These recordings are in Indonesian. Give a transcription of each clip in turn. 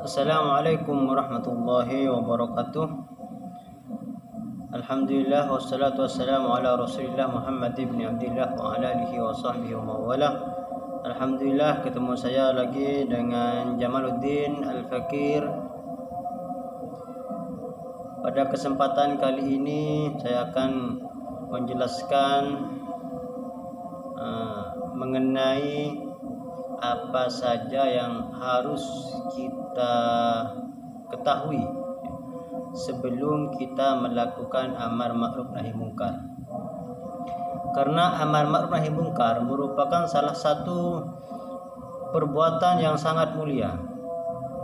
Assalamualaikum warahmatullahi wabarakatuh. Alhamdulillah wassalatu wassalamu ala Rasulillah Muhammad ibn Abdullah wa ala alihi wa sahbihi wa mawala. Alhamdulillah ketemu saya lagi dengan Jamaluddin Al-Fakir. Pada kesempatan kali ini saya akan menjelaskan mengenai apa saja yang harus kita ketahui sebelum kita melakukan amar ma'ruf nahi mungkar. Karena amar ma'ruf nahi mungkar merupakan salah satu perbuatan yang sangat mulia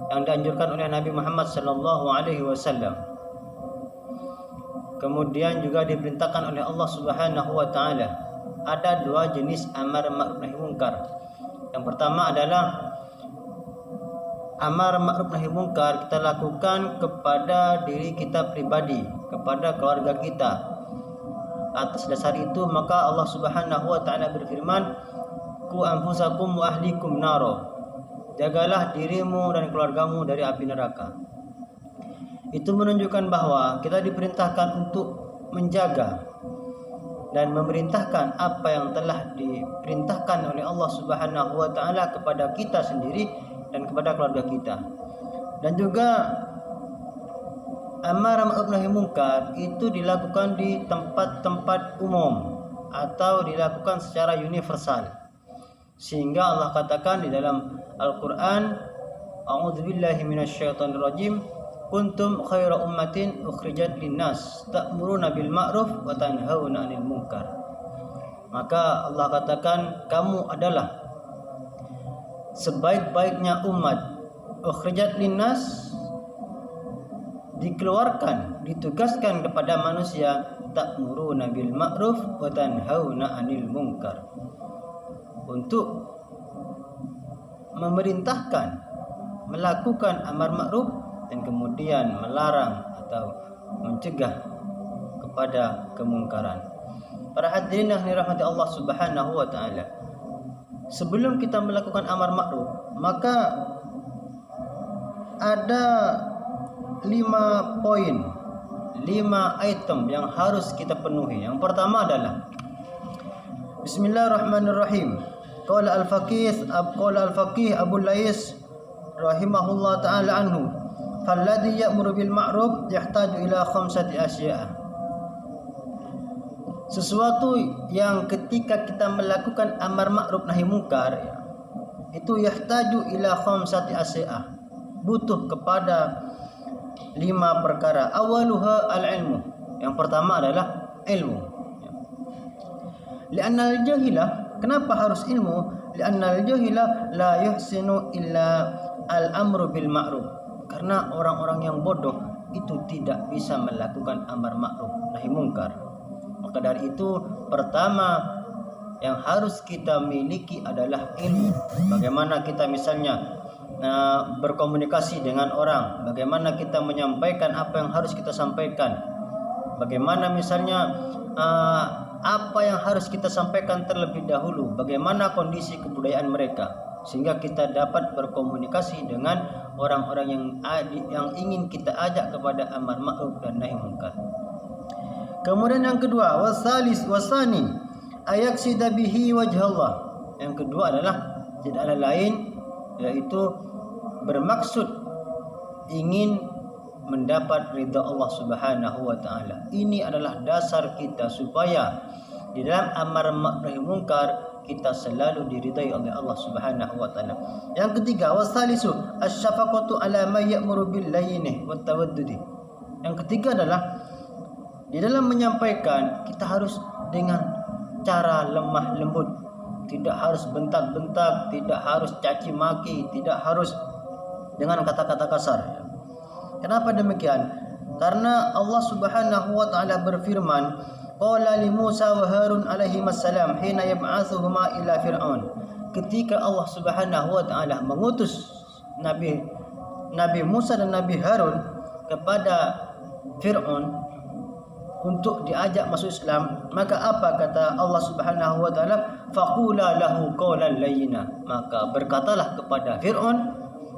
yang dianjurkan oleh Nabi Muhammad SAW. Kemudian juga diperintahkan oleh Allah Subhanahu wa taala. Ada dua jenis amar ma'ruf nahi mungkar. Yang pertama adalah amar ma'ruf nahi mungkar kita lakukan kepada diri kita pribadi, kepada keluarga kita. Atas dasar itu maka Allah Subhanahu wa taala berfirman, "Qu anfusakum wa ahlikum naro." Jagalah dirimu dan keluargamu dari api neraka. Itu menunjukkan bahwa kita diperintahkan untuk menjaga dan memerintahkan apa yang telah diperintahkan oleh Allah Subhanahu wa taala kepada kita sendiri dan kepada keluarga kita. Dan juga amar ma'ruf nahi mungkar itu dilakukan di tempat-tempat umum atau dilakukan secara universal. Sehingga Allah katakan di dalam Al-Qur'an, "A'udzubillahi minasyaitonir rajim. Kuntum khaira ummatin ukhrijat linnas ta'muruna bil ma'ruf wa tanhauna 'anil munkar." Maka Allah katakan kamu adalah sebaik-baiknya umat, ukhrijat linnas, dikeluarkan, ditugaskan kepada manusia, ta'muruna bil ma'ruf wa tanhauna 'anil munkar, untuk memerintahkan melakukan amar ma'ruf dan kemudian melarang atau mencegah kepada kemungkaran. Para hadirin yang dirahmati Allah Subhanahu wa taala, sebelum kita melakukan amar ma'ruf, maka ada 5 poin, 5 item yang harus kita penuhi. Yang pertama adalah Bismillahirrahmanirrahim. Qala al-faqih Abu Lais rahimahullah taala anhu, "Falladhi ya'muru bil ma'ruf yahtaju ila khamsati asya'a." Sesuatu yang ketika kita melakukan amar ma'ruf nahi mungkar, itu yahtaju ila khamsati asya'a, butuh kepada 5 perkara. Awaluha al-ilmu. Yang pertama adalah ilmu. Li'anna al-jahila, kenapa harus ilmu? Li'anna al-jahila la yuhsinu illa al-amru bil ma'ruf. Karena orang-orang yang bodoh itu tidak bisa melakukan amar ma'ruf nahi mungkar. Maka dari itu pertama yang harus kita miliki adalah ilmu. Bagaimana kita misalnya berkomunikasi dengan orang, bagaimana kita menyampaikan apa yang harus kita sampaikan, bagaimana misalnya apa yang harus kita sampaikan terlebih dahulu, bagaimana kondisi kebudayaan mereka, sehingga kita dapat berkomunikasi dengan orang-orang yang ingin kita ajak kepada amar ma'ruf dan nahi mungkar. Kemudian yang kedua, wasani ayaksida bihi wajhallah. Yang kedua adalah tidak ada lain yaitu bermaksud ingin mendapat ridha Allah Subhanahu wa taala. Ini adalah dasar kita supaya di dalam amar ma'ruf nahi mungkar kita selalu diridai oleh Allah Subhanahu wa taala. Yang ketiga, wasalisu asyafaqatu ala ma ya'muru bil layyinih wat tawaddudi. Yang ketiga adalah di dalam menyampaikan kita harus dengan cara lemah lembut, tidak harus bentak-bentak, tidak harus caci maki, tidak harus dengan kata-kata kasar. Kenapa demikian? Karena Allah Subhanahu wa taala berfirman, qala li Musa wa Harun alaihi wassalam hina yab'atsuhuma ila fir'aun. Ketika Allah Subhanahu wa taala mengutus Nabi Musa dan Nabi Harun kepada Fir'aun untuk diajak masuk Islam, maka apa kata Allah Subhanahu wa taala? Faqula lahu qawlan layyina. Maka berkatalah kepada Fir'aun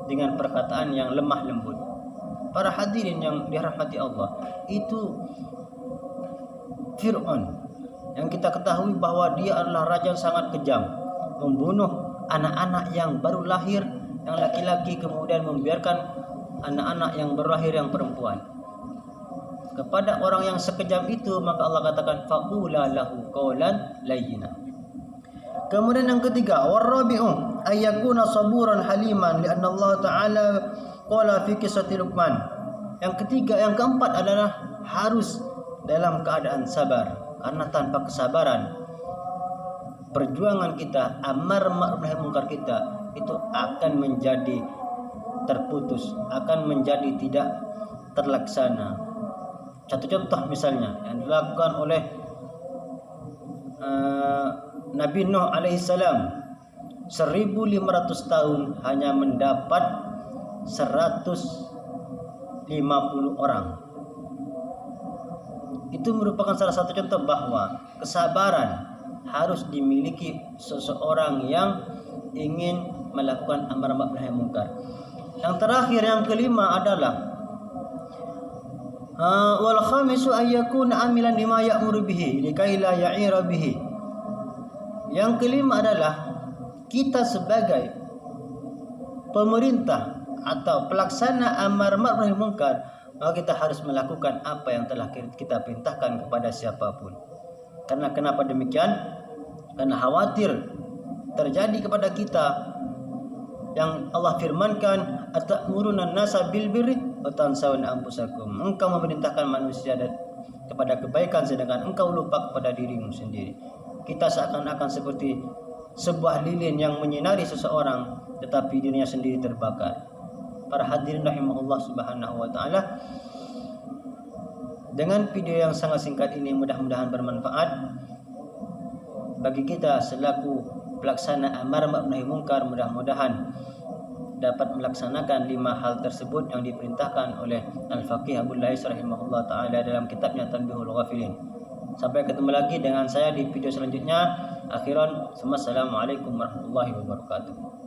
dengan perkataan yang lemah lembut. Para hadirin yang dirahmati Allah, itu Fir'aun yang kita ketahui bahwa dia adalah raja yang sangat kejam, membunuh anak-anak yang baru lahir yang laki-laki, kemudian membiarkan anak-anak yang baru lahir yang perempuan. Kepada orang yang sekejam itu maka Allah katakan faqula lahu qawlan layyina. Kemudian yang ketiga, warabi'u ayyakuna saburan haliman lianna Allah Ta'ala qala fi qissati Luqman. Yang ketiga, yang keempat adalah harus dalam keadaan sabar, karena tanpa kesabaran perjuangan kita amar ma'ruf nahi munkar kita itu akan menjadi terputus, akan menjadi tidak terlaksana. Satu contoh misalnya yang dilakukan oleh Nabi Nuh alaihissalam 1500 tahun hanya mendapat 150 orang. Itu merupakan salah satu contoh bahwa kesabaran harus dimiliki seseorang yang ingin melakukan amar ma'ruf nahi munkar. Yang terakhir, yang kelima adalah wal khamisu ayyakuna amilan lima ya'muru bihi likai la ya'ira bihi. Yang kelima adalah kita sebagai pemerintah atau pelaksana amar ma'ruf nahi munkar, maka kita harus melakukan apa yang telah kita perintahkan kepada siapapun. Karena kenapa demikian? Karena khawatir terjadi kepada kita yang Allah firmankan, atamuruna nasa bil birri wa tansawna anfusakum. Engkau memerintahkan manusia kepada kebaikan sedangkan engkau lupa kepada dirimu sendiri. Kita seakan-akan seperti sebuah lilin yang menyinari seseorang tetapi dirinya sendiri terbakar. Para hadirin rahimahullah subhanahu wa ta'ala, dengan video yang sangat singkat ini mudah-mudahan bermanfaat bagi kita selaku pelaksana amar ma'ruf nahi munkar. Mudah-mudahan dapat melaksanakan 5 hal tersebut yang diperintahkan oleh Al-Faqih Abu Lais rahimahullah ta'ala dalam kitabnya Tanbihul Ghafilin. Sampai ketemu lagi dengan saya di video selanjutnya. Akhiran, assalamualaikum warahmatullahi wabarakatuh.